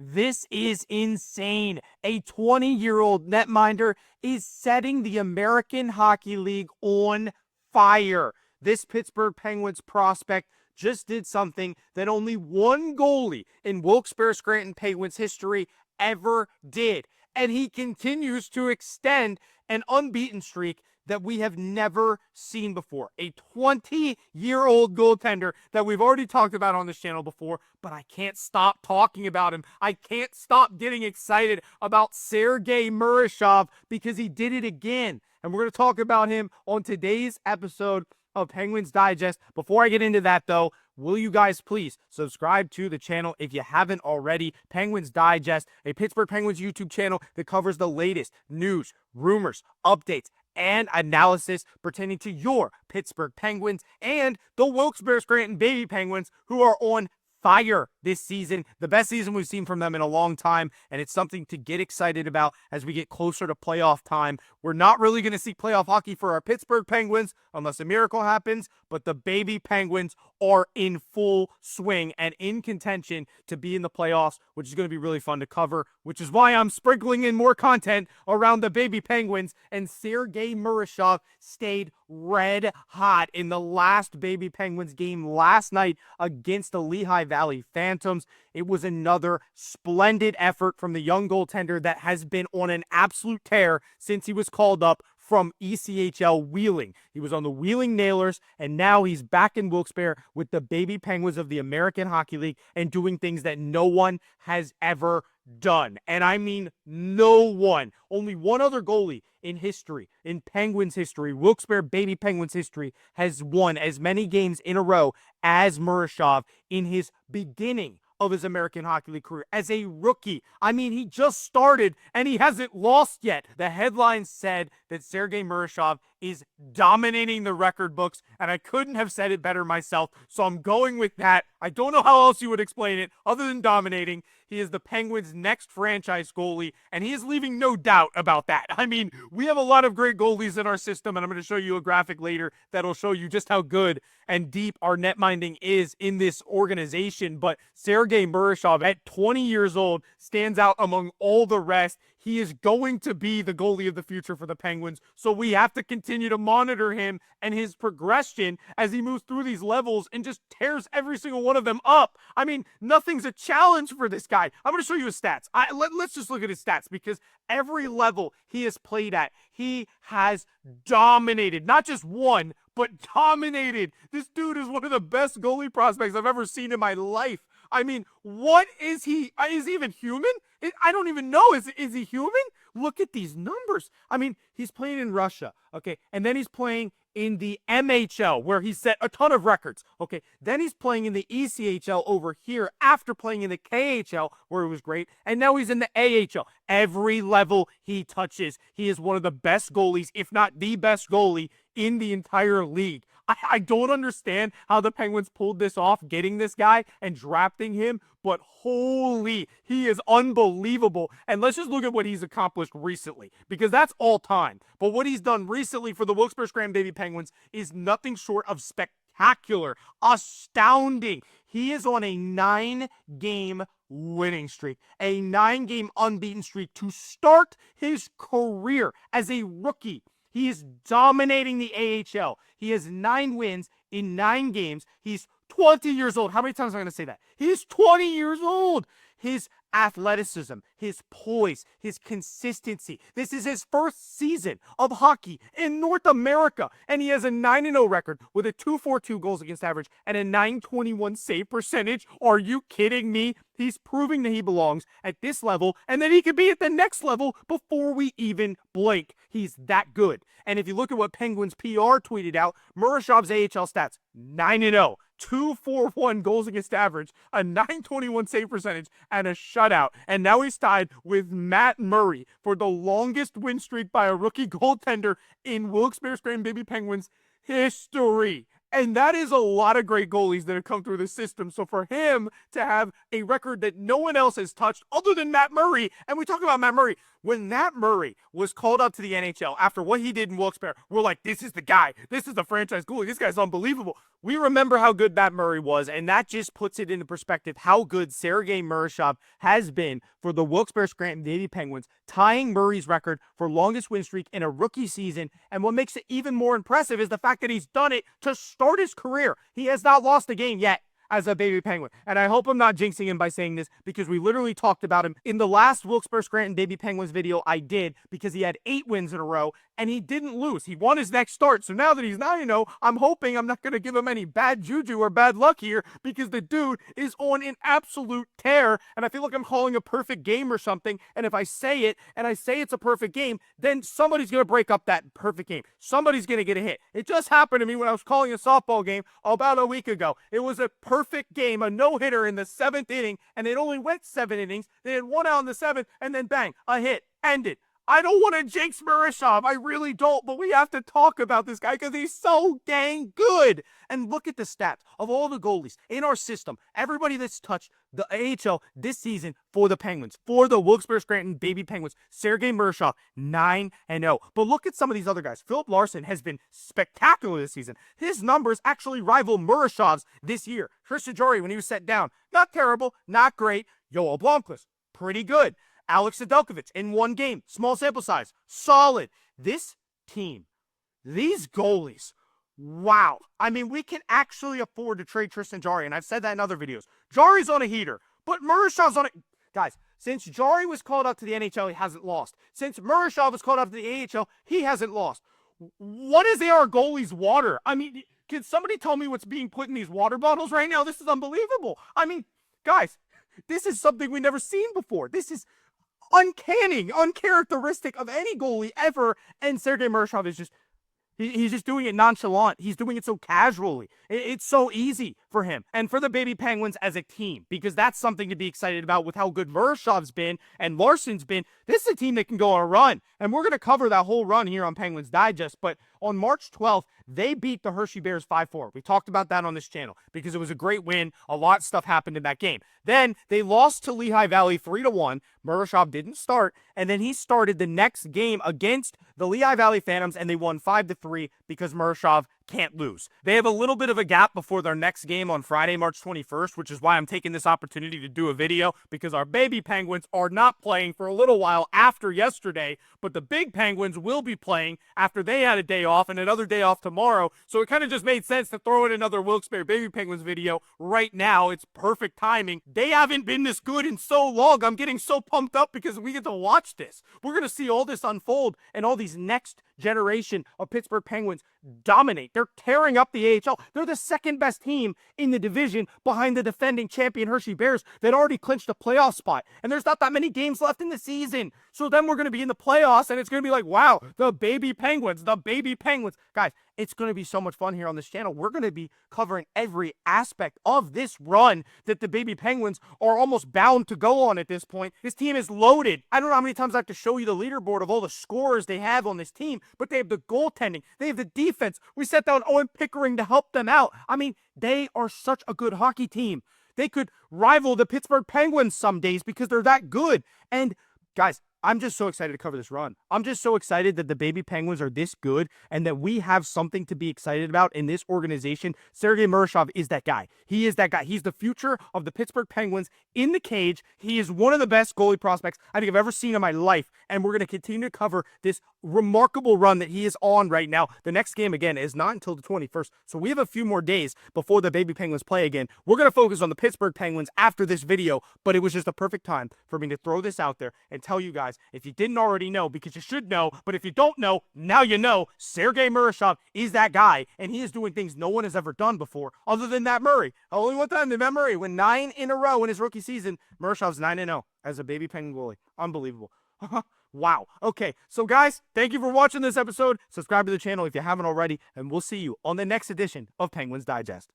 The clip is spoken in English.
This is insane. A 20-year-old netminder is setting the American Hockey League on fire. This Pittsburgh Penguins prospect just did something that only one goalie in Wilkes-Barre Scranton Penguins history ever did. And he continues to extend an unbeaten streak that we have never seen before. A 20-year-old goaltender that we've already talked about on this channel before, but I can't stop talking about him. I can't stop getting excited about Sergei Murashov because he did it again. And we're going to talk about him on today's episode of Penguins Digest. Before I get into that, though, will you guys please subscribe to the channel if you haven't already? Penguins Digest, a Pittsburgh Penguins YouTube channel that covers the latest news, rumors, updates, and analysis pertaining to your Pittsburgh Penguins and the Wilkes-Barre Scranton Baby Penguins, who are on fire this season. The best season we've seen from them in a long time, and it's something to get excited about as we get closer to playoff time. We're not really going to see playoff hockey for our Pittsburgh Penguins unless a miracle happens, but the Baby Penguins are in full swing and in contention to be in the playoffs, which is going to be really fun to cover, which is why I'm sprinkling in more content around the Baby Penguins. And Sergei Murashov stayed red hot in the last Baby Penguins game last night against the Lehigh Valley Phantoms. It was another splendid effort from the young goaltender that has been on an absolute tear since he was called up from ECHL Wheeling. He was on the Wheeling Nailers, and now he's back in Wilkes-Barre with the Baby Penguins of the American Hockey League and doing things that no one has ever done. And I mean no one. Only one other goalie in history, in Penguins history, Wilkes-Barre Baby Penguins history, has won as many games in a row as Murashov in his beginning of his American Hockey League career as a rookie. I mean, he just started and he hasn't lost yet. The headline said that Sergei Murashov is dominating the record books, and I couldn't have said it better myself, so I'm going with that. I don't know how else you would explain it other than dominating. He is the Penguins' next franchise goalie, and he is leaving no doubt about that. I mean, we have a lot of great goalies in our system, and I'm going to show you a graphic later that'll show you just how good and deep our netminding is in this organization. But Sergei Murashov, at 20 years old, stands out among all the rest. He is going to be the goalie of the future for the Penguins, so we have to continue to monitor him and his progression as he moves through these levels and just tears every single one of them up. I mean, nothing's a challenge for this guy. I'm going to show you his stats. Let's just look at his stats, because every level he has played at, he has dominated. Not just won, but dominated. This dude is one of the best goalie prospects I've ever seen in my life. I mean, what is he? Is he even human? I don't even know. Is he human? Look at these numbers. I mean, he's playing in Russia, okay? And then he's playing in the MHL, where he set a ton of records, okay? Then he's playing in the ECHL over here after playing in the KHL, where he was great. And now he's in the AHL. Every level he touches, he is one of the best goalies, if not the best goalie in the entire league. I don't understand how the Penguins pulled this off, getting this guy and drafting him, but holy, he is unbelievable. And let's just look at what he's accomplished recently, because that's all time. But what he's done recently for the Wilkes-Barre Scranton Baby Penguins is nothing short of spectacular, astounding. He is on a 9-game winning streak, a 9-game unbeaten streak to start his career as a rookie. He is dominating the AHL. He has 9 wins in 9 games. He's 20 years old. How many times am I going to say that? He's 20 years old. His athleticism, his poise, his consistency. This is his first season of hockey in North America, and he has a 9-0 record with a .242 goals against average and a .921 save percentage. Are you kidding me? He's proving that he belongs at this level and that he could be at the next level before we even blink. He's that good. And if you look at what Penguins PR tweeted out, Murashov's AHL stats, 9-0. .241 goals against average, a .921 save percentage, and a shutout. And now he's tied with Matt Murray for the longest win streak by a rookie goaltender in Wilkes-Barre Scranton Baby Penguins history. And that is a lot of great goalies that have come through the system. So for him to have a record that no one else has touched other than Matt Murray, and we talk about Matt Murray, when Matt Murray was called up to the NHL after what he did in Wilkes-Barre, we're like, this is the guy. This is the franchise goalie. This guy's unbelievable. We remember how good Matt Murray was, and that just puts it into perspective how good Sergei Murashov has been for the Wilkes-Barre Scranton Baby Penguins, tying Murray's record for longest win streak in a rookie season. And what makes it even more impressive is the fact that he's done it to start his career. He has not lost a game yet as a Baby Penguin. And I hope I'm not jinxing him by saying this, because we literally talked about him in the last Wilkes-Barre Scranton Baby Penguins video I did, because he had 8 wins in a row and he didn't lose. He won his next start. So now that he's 9-0, I'm hoping I'm not going to give him any bad juju or bad luck here, because the dude is on an absolute tear. And I feel like I'm calling a perfect game or something. And if I say it and I say it's a perfect game, then somebody's going to break up that perfect game. Somebody's going to get a hit. It just happened to me when I was calling a softball game about a week ago. It was a perfect game, a no-hitter in the 7th inning, and it only went 7 innings. They had 1 out in the 7th, and then bang, a hit, ended. I don't want to jinx Murashov, I really don't, but we have to talk about this guy because he's so dang good. And look at the stats of all the goalies in our system, everybody that's touched the AHL this season for the Penguins, for the Wilkes-Barre Scranton Baby Penguins. Sergei Murashov, 9-0. But look at some of these other guys. Philip Larson has been spectacular this season. His numbers actually rival Murashov's this year. Kris Letang, when he was set down, not terrible, not great. Yoel Blomqvist, pretty good. Alex Nedeljkovic in 1 game, small sample size, solid. This team, these goalies, wow. I mean, we can actually afford to trade Tristan Jarry, and I've said that in other videos. Jarry's on a heater, but Murashov's on a... Guys, since Jarry was called up to the NHL, he hasn't lost. Since Murashov was called up to the AHL, he hasn't lost. What is our goalies' water? I mean, can somebody tell me what's being put in these water bottles right now? This is unbelievable. I mean, guys, this is something we've never seen before. This is uncanny, uncharacteristic of any goalie ever. And Sergei Murashov is just, he's just doing it nonchalant. He's doing it so casually. It's so easy for him and for the Baby Penguins as a team, because that's something to be excited about with how good Murashov's been and Larson's been. This is a team that can go on a run, and we're going to cover that whole run here on Penguins Digest. But on March 12th, they beat the Hershey Bears 5-4. We talked about that on this channel because it was a great win. A lot of stuff happened in that game. Then they lost to Lehigh Valley 3-1. Murashov didn't start, and then he started the next game against the Lehigh Valley Phantoms, and they won 5-3 because Murashov can't lose. They have a little bit of a gap before their next game on Friday, March 21st, which is why I'm taking this opportunity to do a video, because our Baby Penguins are not playing for a little while after yesterday, but the Big Penguins will be playing after they had a day off and another day off tomorrow. So it kind of just made sense to throw in another Wilkes-Barre Baby Penguins video right now. It's perfect timing. They haven't been this good in so long. I'm getting so pumped up because we get to watch this. We're going to see all this unfold and all these next generation of Pittsburgh Penguins dominate. They're tearing up the AHL. They're the 2nd best team in the division behind the defending champion Hershey Bears that already clinched a playoff spot. And there's not that many games left in the season. So then we're going to be in the playoffs, and it's going to be like, wow, the Baby Penguins, the Baby Penguins. Guys, it's going to be so much fun here on this channel. We're going to be covering every aspect of this run that the Baby Penguins are almost bound to go on at this point. This team is loaded. I don't know how many times I have to show you the leaderboard of all the scorers they have on this team, but they have the goaltending. They have the defense. We set down Owen Pickering to help them out. I mean, they are such a good hockey team. They could rival the Pittsburgh Penguins some days because they're that good. And guys, I'm just so excited to cover this run. I'm just so excited that the Baby Penguins are this good and that we have something to be excited about in this organization. Sergei Murashov is that guy. He is that guy. He's the future of the Pittsburgh Penguins in the cage. He is one of the best goalie prospects I think I've ever seen in my life. And we're going to continue to cover this remarkable run that he is on right now. The next game, again, is not until the 21st. So we have a few more days before the Baby Penguins play again. We're going to focus on the Pittsburgh Penguins after this video, but it was just a perfect time for me to throw this out there and tell you guys, if you didn't already know, because you should know, but if you don't know, now you know, Sergei Murashov is that guy, and he is doing things no one has ever done before, other than Matt Murray. Only one time did Matt Murray win 9 in a row in his rookie season. Murashov's 9-0 as a Baby Penguin goalie. Unbelievable. Wow. Okay, so guys, thank you for watching this episode. Subscribe to the channel if you haven't already, and we'll see you on the next edition of Penguins Digest.